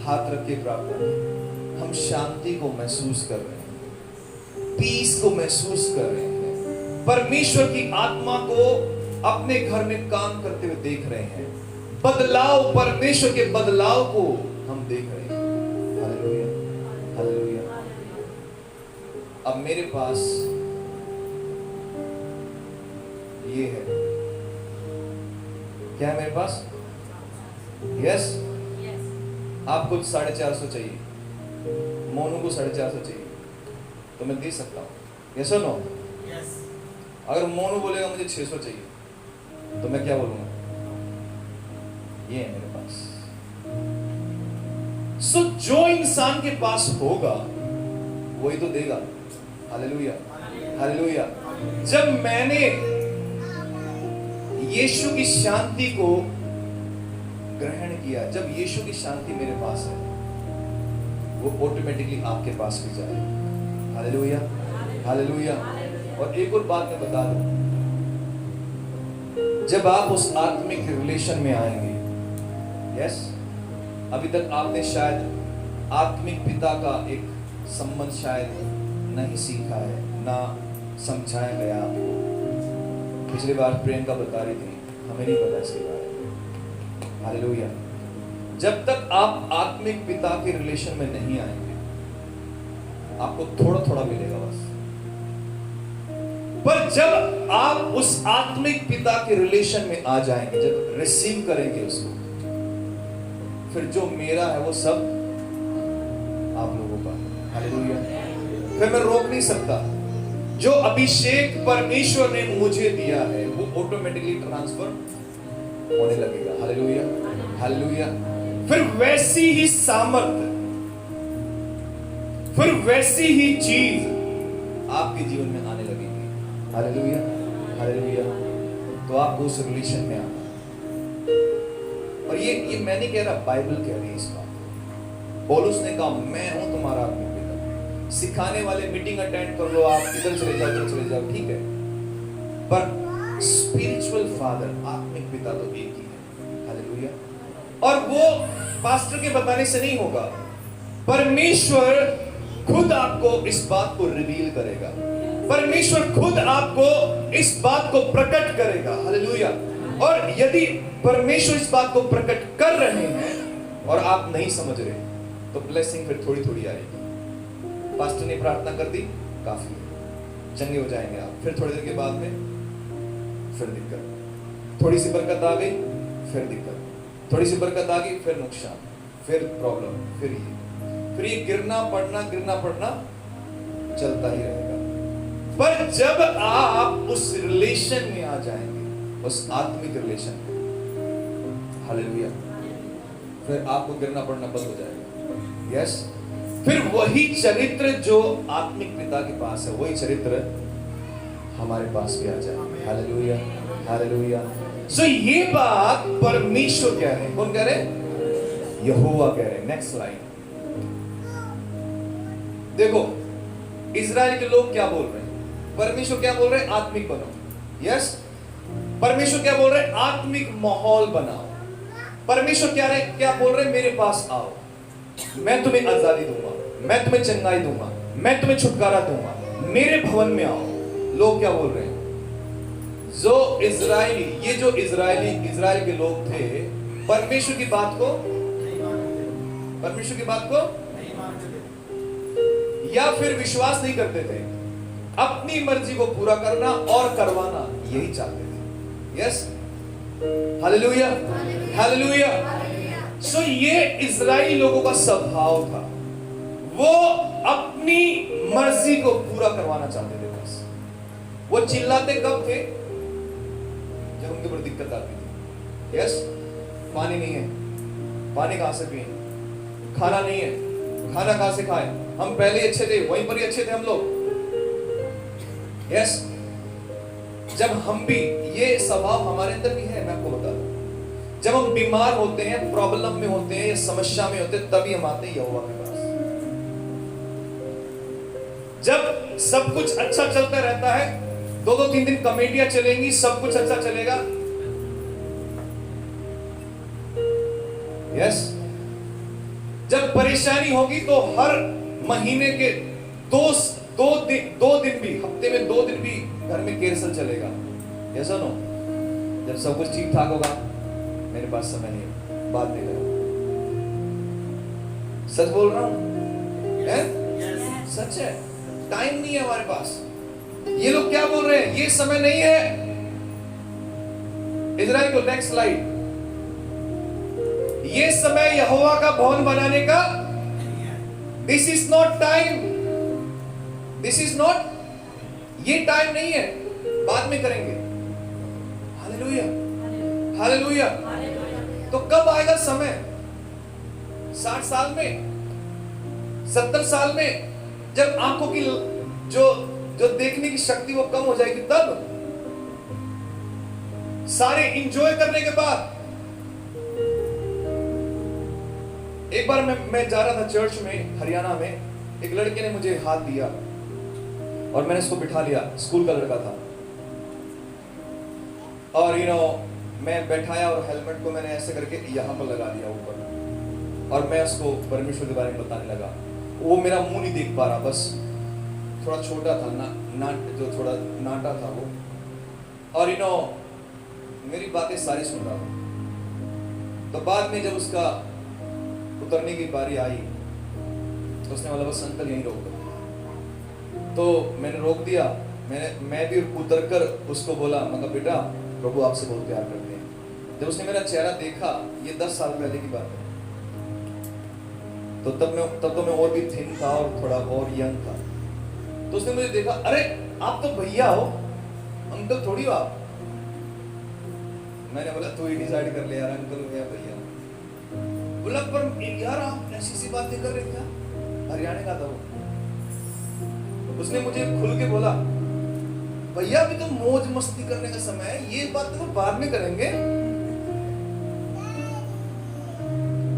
Speaker 1: हाथ रख के प्रार्थना की। हम शांति को महसूस कर रहे हैं, पीस को महसूस कर रहे हैं, परमेश्वर की आत्मा को अपने घर में काम करते हुए देख रहे हैं। बदलाव, परमेश्वर के बदलाव को हम देख रहे हैं। Hallelujah, hallelujah. अब मेरे पास ये है, क्या है मेरे पास? यस। आपको 450 चाहिए, मोनू को 450 चाहिए, तो मैं दे सकता हूँ। यस और नो? अगर मोनू बोलेगा मुझे 600 चाहिए, तो मैं क्या बोलूंगा? ये है मेरे पास। सो जो इंसान के पास होगा वही तो देगा। Hallelujah, hallelujah. जब मैंने यीशु की शांति को ग्रहण किया, जब यीशु की शांति मेरे पास है, वो ऑटोमेटिकली आपके पास भी जाएगा। Hallelujah, hallelujah. और एक और बात मैं बता दूं, जब आप उस आत्मिक रिलेशन में आएंगे, यस, अभी तक आपने शायद आत्मिक पिता का एक संबंध शायद नहीं सीखा है, ना समझाया गया आपको। पिछली बार प्रियंका बता रही थी, हमें नहीं पता इसके बारे में। हालेलुया। जब तक आप आत्मिक पिता के रिलेशन में नहीं आएंगे, आपको थोड़ा थोड़ा मिलेगा बस। पर जब आप उस आत्मिक पिता के रिलेशन में आ जाएंगे, जब रिसीव करेंगे उसको, फिर जो मेरा है वो सब आप लोगों का। हालेलुया। फिर मैं रोक नहीं सकता। जो अभिषेक परमेश्वर ने मुझे दिया है वो ऑटोमेटिकली ट्रांसफर होने लगेगा। Hallelujah, hallelujah. फिर वैसी ही सामर्थ्य, फिर वैसी ही चीज आपके जीवन में आने लगेगी। Hallelujah, hallelujah. तो आपको उस रिलेशन में आना। और ये मैं नहीं कह रहा, बाइबल कह रही है इस बात। पौलुस ने कहा, मैं हूं तुम्हारा आत्मिक पिता। सिखाने वाले मीटिंग अटेंड कर लो, आप इधर चले जाओ, इधर चले जाओ, ठीक है, पर स्पिरिचुअल फादर, आत्मिक पिता तो एक ही है। हालेलुया। और वो पास्टर के बताने से नहीं होगा, परमेश्वर खुद आपको इस बात को रिवील करेगा। परमेश्वर खुद आपको इस बात को प्रकट करेगा। हालेलुया। और यदि परमेश्वर इस बात को प्रकट कर रहे हैं और आप नहीं समझ रहे, तो ब्लेसिंग फिर थोड़ी थोड़ी आएगी। पास्टर ने प्रार्थना कर दी, काफी है, चंगे हो जाएंगे आप। फिर थोड़ी देर के बाद में फिर दिक्कत, थोड़ी सी बरकत आ गई, फिर दिक्कत, थोड़ी सी बरकत आ गई, फिर नुकसान, फिर प्रॉब्लम, फिर ये गिरना पड़ना चलता ही रहेगा। पर जब आप उस रिलेशन में आ जाएंगे, उस आत्मिक रिलेशन में, हालेलुया, फिर आपको गिरना पड़ना बंद हो जाएगा। यस। फिर वही चरित्र जो आत्मिक पिता के पास है, वही चरित्र हमारे पास भी आ जाए। Hallelujah, hallelujah. सो ये बात परमेश्वर कह रहे हैं। कौन कह रहे हैं? यहोवा कह रहे हैं। नेक्स्ट लाइन देखो, इजराइल के लोग क्या बोल रहे हैं? परमेश्वर क्या बोल रहे हैं? आत्मिक बनो। यस। परमेश्वर क्या बोल रहे हैं? आत्मिक माहौल बनाओ। परमेश्वर क्या बोल रहे हैं? मेरे पास आओ, मैं तुम्हें आजादी दूंगा, मैं तुम्हें चंगाई दूंगा, मैं तुम्हें छुटकारा दूंगा, मेरे भवन में आओ। लोग क्या बोल रहे हैं? जो इजराइली, ये जो इजराइल के लोग थे, परमेश्वर की बात को या फिर विश्वास नहीं करते थे। अपनी मर्जी को पूरा करना और करवाना, यही चाहते थे। Yes, hallelujah, hallelujah. सो ये इजराइली लोगों का स्वभाव था, वो अपनी मर्जी को पूरा करवाना चाहते थे। बस वो चिल्लाते कब थे? जब उनके ऊपर दिक्कत आती थी। यस, पानी नहीं है, पानी कहां से पिए? खाना नहीं है, खाना कहां से खाए? हम पहले ही अच्छे थे, वहीं पर ही अच्छे थे हम लोग। यस, जब हम भी, ये स्वभाव हमारे अंदर भी है, मैं आपको बता दूं। जब हम बीमार होते हैं, प्रॉब्लम में होते हैं या समस्या में होते हैं, तभी हम आते हैं यहोवा के पास। जब सब कुछ अच्छा चलता रहता है, 2-3 दिन कमेटियां चलेंगी, सब कुछ अच्छा चलेगा। यस, जब परेशानी होगी तो हर महीने के दो दिन भी, हफ्ते में 2 दिन भी घर में केरसल चलेगा। ऐसा नो, जब सब कुछ ठीक ठाक होगा, मेरे पास समय नहीं है, बात नहीं करो। सच बोल रहा हूं, सच है, टाइम नहीं है हमारे पास। ये लोग क्या बोल रहे हैं? ये समय नहीं है। इजराइल को, नेक्स्ट स्लाइड। ये समय यहोवा का भवन बनाने का, this is not time, this is not, ये टाइम नहीं है, बाद में करेंगे। Hallelujah, hallelujah. तो कब आएगा समय? 60 साल में, 70 साल में, जब आंखों की जो देखने की शक्ति वो कम हो जाएगी, तब सारे इंजॉय करने के बाद। एक बार मैं जा रहा था चर्च में, हरियाणा में। एक लड़के ने मुझे हाथ दिया और मैंने उसको बिठा लिया, स्कूल का लड़का था। और मैं बैठाया और हेलमेट को मैंने ऐसे करके यहां पर लगा दिया ऊपर, और मैं उसको परमेश्वर के बारे में बताने लगा। वो मेरा मुंह नहीं देख पा रहा, बस थोड़ा छोटा था जो थोड़ा नाटा था वो, और मेरी बातें सारी सुन रहा था। तो बाद में जब उसका उतरने की बारी आई तो उसने बोला बस अंकल यहीं रोक दो। तो मैंने रोक दिया। मैं भी उतरकर उसको बोला, मगर बेटा प्रभु आपसे बहुत प्यार करते हैं। जब उसने मेरा चेहरा देखा, ये 10 साल पहले की बात है, तो तब तो मैं और भी थिन था और थोड़ा और यंग था। तो उसने मुझे देखा, अरे आप तो भैया हो, अंकल थोड़ी हो आप। मैंने बोला तू ही डिसाइड कर ले यार, अंकल हो या भैया। बोला पर यार आप ऐसी सी बातें कर रहे थे, हरियाणा का था वो। उसने मुझे खुल के बोला, भैया अभी तो मौज मस्ती करने का समय है, ये बात तो बाद में करेंगे।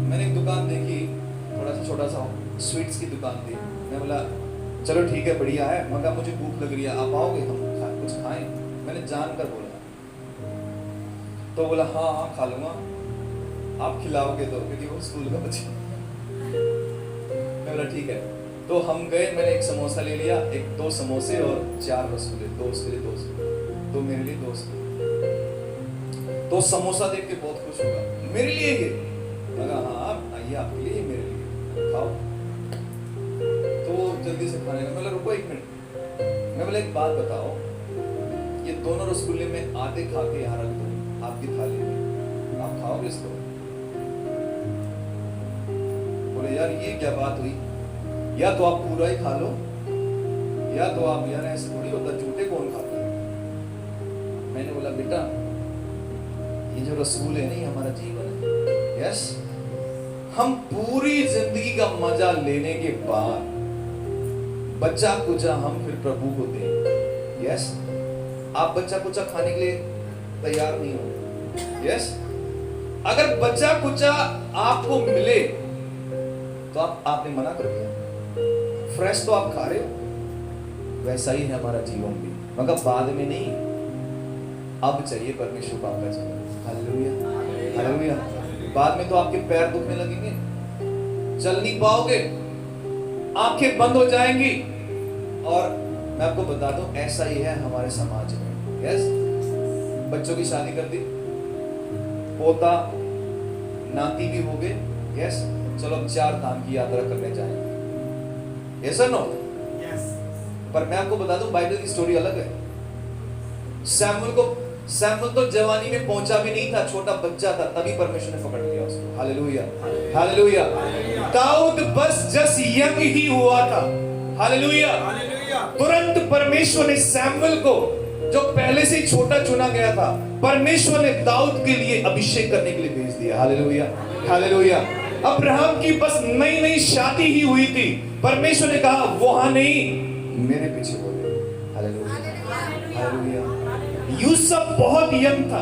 Speaker 1: मैंने एक दुकान देखी, थोड़ा सा छोटा सा स्वीट्स की दुकान थी। मैं बोला चलो ठीक है, बढ़िया है, मगर मुझे भूख लग रही है, आप आओगे, हम कुछ खाएं। मैंने जानकर बोला। तो बोला हाँ हाँ खा लूंगा, आप खिलाओगे तो, क्योंकि वो स्कूल का बच्चा। मैं बोला ठीक है। तो हम गए, मैंने एक समोसा ले लिया, 2 समोसे और 4 रसगुल्ले, 2 उसके लिए 2 मेरे लिए 2 उसके। तो समोसा देख के बहुत खुश होगा, मेरे लिए ये, लगा हाँ आइए आपके लिए, मेरे लिए खाओ। तो जल्दी से खाने का। मैं रुको 1 मिनट, मैं बोला एक बात बताओ, ये दोनों रसगुल्ले में आधे खा के यहाँ रख दो आपकी थाली में, आप खाओगे इसको? बोले यार ये क्या बात हुई, या तो आप पूरा ही खा लो, या तो आप, यार ऐसे थोड़ी होता, झूठे कौन खाता है। मैंने बोला बेटा ये जो रसूल है नहीं, हमारा जीवन है। यस, हम पूरी जिंदगी का मजा लेने के बाद बच्चा कुचा हम फिर प्रभु को दें। यस, आप बच्चा कुचा खाने के लिए तैयार नहीं हो। यस, अगर बच्चा कुचा आपको मिले तो आपने मना कर दिया, फ्रेश तो आप खा रहे हो। वैसा ही है हमारा जीवन भी, मगर बाद में नहीं, अब चाहिए परमेश्वर का आपका जीवन। Hallelujah, hallelujah. बाद में तो आपके पैर दुखने लगेंगे, चल नहीं पाओगे, आंखें बंद हो जाएंगी। और मैं आपको बता दूं, ऐसा ही है हमारे समाज में। यस, बच्चों की शादी कर दी, पोता नाती भी हो गए। यस, चलो 4 धाम की यात्रा करने जाएंगे। यस और नो? पर मैं आपको बता दूं बाइबल की स्टोरी अलग है। सैमुअल तो जवानी में पहुंचा भी नहीं था, छोटा बच्चा था, तभी परमेश्वर ने पकड़ लिया उसको। Hallelujah, hallelujah. दाऊद बस जस्ट यंग ही हुआ था। हालेलुया। तुरंत परमेश्वर ने सैमुअल को, जो पहले से ही छोटा चुना गया था, परमेश्वर ने दाऊद के लिए अभिषेक करने के लिए भेज दिया। Hallelujah, hallelujah. अब्राहम की बस नई नई शादी ही हुई थी, परमेश्वर ने कहा वहां नहीं, मेरे पीछे बोले। Hallelujah, hallelujah. यूसुफ बहुत यंग था,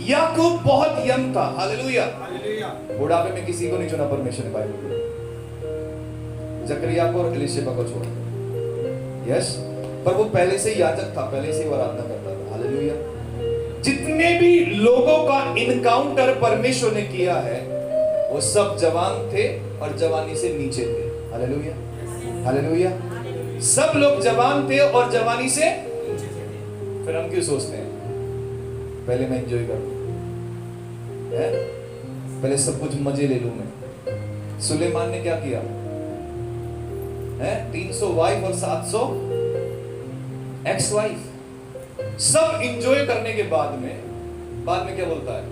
Speaker 1: याकूब बहुत यंग था। हालेलुया। बुढ़ापे में किसी को नहीं चुना परमेश्वर ने बाइबल में, जकरिया को और एलीशबा को छोड़ा। यस, पर वो पहले से ही याजक था, पहले से ही आराधना करता था। हालेलुया। जितने भी लोगों का इनकाउंटर परमेश्वर ने किया है, वो सब जवान थे और जवानी से नीचे थे। Hallelujah, hallelujah. सब लोग जवान थे और जवानी से। फिर हम क्यों सोचते हैं पहले मैं एंजॉय कर लूं, पहले सब कुछ मजे ले लूं मैं। सुलेमान ने क्या किया है? 300 वाइफ और 700 एक्स वाइफ, सब एंजॉय करने के बाद में क्या बोलता है?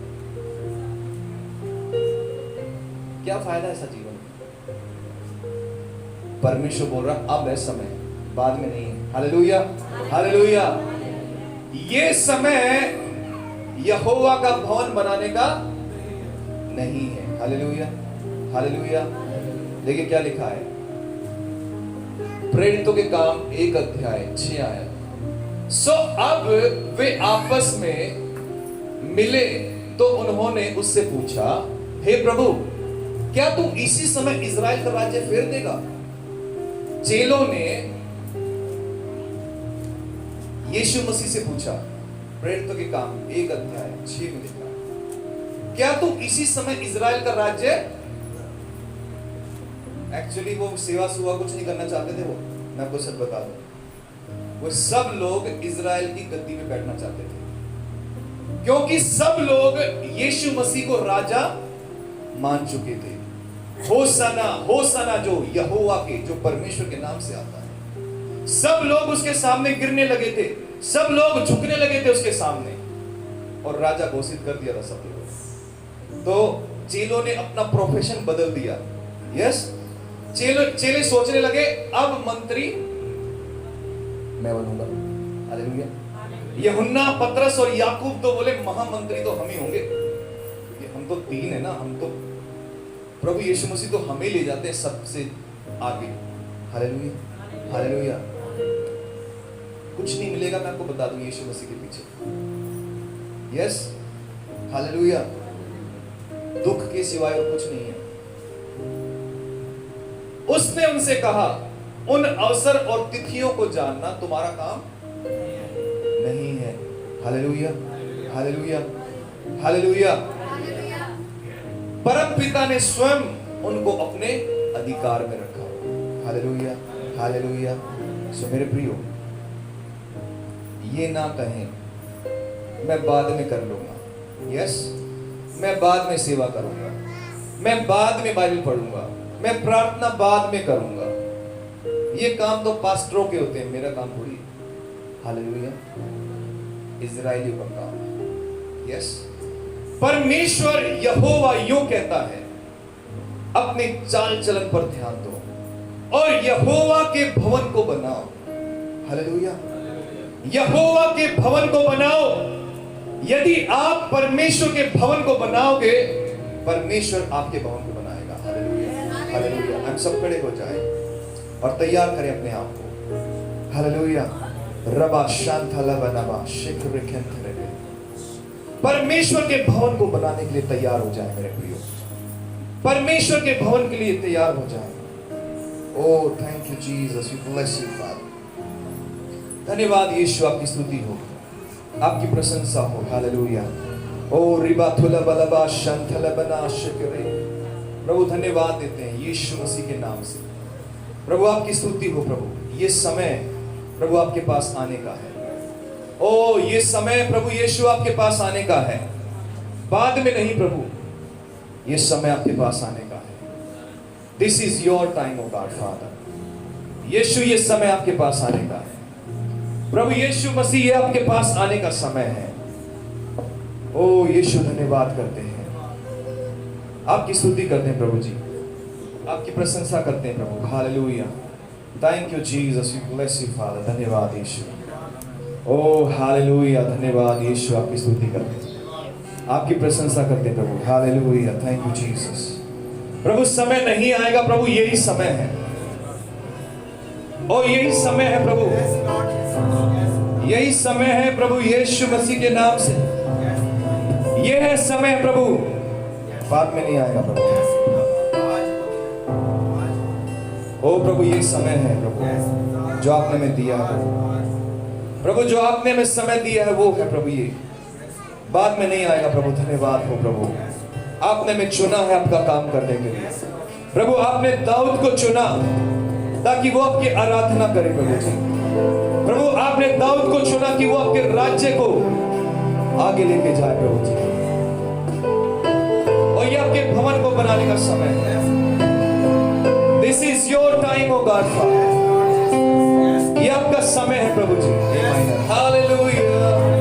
Speaker 1: क्या फायदा ऐसा जीवन? परमेश्वर बोल रहा अब है समय, बाद में नहीं है। Hallelujah, hallelujah. ये समय यहोवा का भवन बनाने का नहीं है। Hallelujah, hallelujah. देखिए क्या लिखा है, प्रेरितों के काम 1 अध्याय 6 आयत। सो अब वे आपस में मिले तो उन्होंने उससे पूछा, हे प्रभु, क्या तू इसी समय इजराइल का राज्य फेर देगा? चेलों ने यीशु मसीह से पूछा, प्रेरितों के काम 1 अध्याय 6 में लिखा, क्या तू इसी समय इजराइल का राज्य? एक्चुअली वो सेवा सुवा कुछ नहीं करना चाहते थे। वो मैं आपको सच बता दूं, वो सब लोग इजराइल की गद्दी पे बैठना चाहते थे, क्योंकि सब लोग यीशु मसीह को राजा मान चुके थे। होसना, होसना जो यहोवा के, जो परमेश्वर के नाम से आता है, सब लोग उसके सामने गिरने लगे थे, सब लोग झुकने लगे थे उसके सामने, और राजा घोषित कर दिया था सब लोग। तो चेलों ने अपना प्रोफेशन बदल दिया। यस, चेले सोचने लगे अब मंत्री मैं बनूंगा। हालेलुया। यूहन्ना, पतरस और याकूब तो बोले महामंत्री तो हम ही होंगे, हम तो 3 है ना, हम तो प्रभु यीशु मसीह तो हमें ले जाते हैं सबसे आगे। Hallelujah, hallelujah. कुछ नहीं मिलेगा, मैं आपको बता दूं, यीशु मसीह के पीछे। Yes, hallelujah. दुख के सिवाय और कुछ नहीं है। उसने उनसे कहा, उन अवसर और तिथियों को जानना तुम्हारा काम नहीं है। Hallelujah, hallelujah, hallelujah. परम पिता ने स्वयं उनको अपने अधिकार में रखा। Hallelujah, hallelujah. सो मेरे प्रियो, ये ना कहें मैं बाद में कर लूंगा। यस, मैं बाद में सेवा करूंगा, मैं बाद में बाइबल पढ़ूंगा, मैं प्रार्थना बाद में करूंगा। ये काम तो पास्टरों के होते हैं, मेरा काम थोड़ी है। हालेलुया। इजराइलियों का काम है। यस, परमेश्वर यहोवा यूं कहता है, अपने चाल चलन पर ध्यान दो और यहोवा के भवन को बनाओ। हालेलुया। यहोवा के भवन को बनाओ। यदि आप परमेश्वर के भवन को बनाओगे, परमेश्वर आपके भवन को बनाएगा। Hallelujah, hallelujah. हम सब खड़े हो जाएं और तैयार करें अपने आप को। हालेलुया। रबा शांतला बनावा शिखर खेंथरे। परमेश्वर के भवन को बनाने के लिए तैयार हो जाए मेरे प्रियो। परमेश्वर के भवन के लिए तैयार हो जाए। Oh thank you Jesus, we bless you father. धन्यवाद यीशु, आपकी स्तुति हो, आपकी प्रशंसा हो। हालेलुया। ओ रिबा थुला बलबा शंथला बना शिकरे। प्रभु धन्यवाद देते हैं यीशु मसीह के नाम से। प्रभु आपकी स्तुति हो। प्रभु ये समय प्रभु आपके पास आने का है। ओ ये समय प्रभु यीशु आपके पास आने का है, बाद में नहीं प्रभु, ये समय आपके पास आने का है। This is your time O God father. यीशु ये समय आपके पास आने का है। प्रभु यीशु मसीह ये आपके पास आने का समय है। ओ यीशु धन्यवाद करते हैं, आपकी स्तुति करते हैं प्रभु जी, आपकी प्रशंसा करते हैं प्रभु। Hallelujah, thank you Jesus, we bless you father. धन्यवाद यीशु, ओ हालेलुया, धन्यवाद यीशु, आपकी स्तुति करते हैं, आपकी प्रशंसा करते हैं प्रभु। Hallelujah, thank you Jesus. प्रभु समय नहीं आएगा प्रभु, यही समय है, ओ यही समय है प्रभु, यही समय है प्रभु यीशु मसीह के नाम से। यह है समय प्रभु, बाद में नहीं आएगा प्रभु। ओ प्रभु ये समय है प्रभु जो आपने में दिया है प्रभु, जो आपने में समय दिया है वो है प्रभु, ये बाद में नहीं आएगा प्रभु। धन्यवाद हो प्रभु, आपने में चुना है आपका काम करने के लिए प्रभु। आपने दाऊद को चुना ताकि वो आपकी आराधना करे प्रभु जी। प्रभु आपने दाऊद को चुना कि वो आपके राज्य को आगे लेके जाए प्रभु जी, और ये आपके भवन को बनाने का समय है। This is your time O God father, ये आपका समय है प्रभु जी। हालेलुया।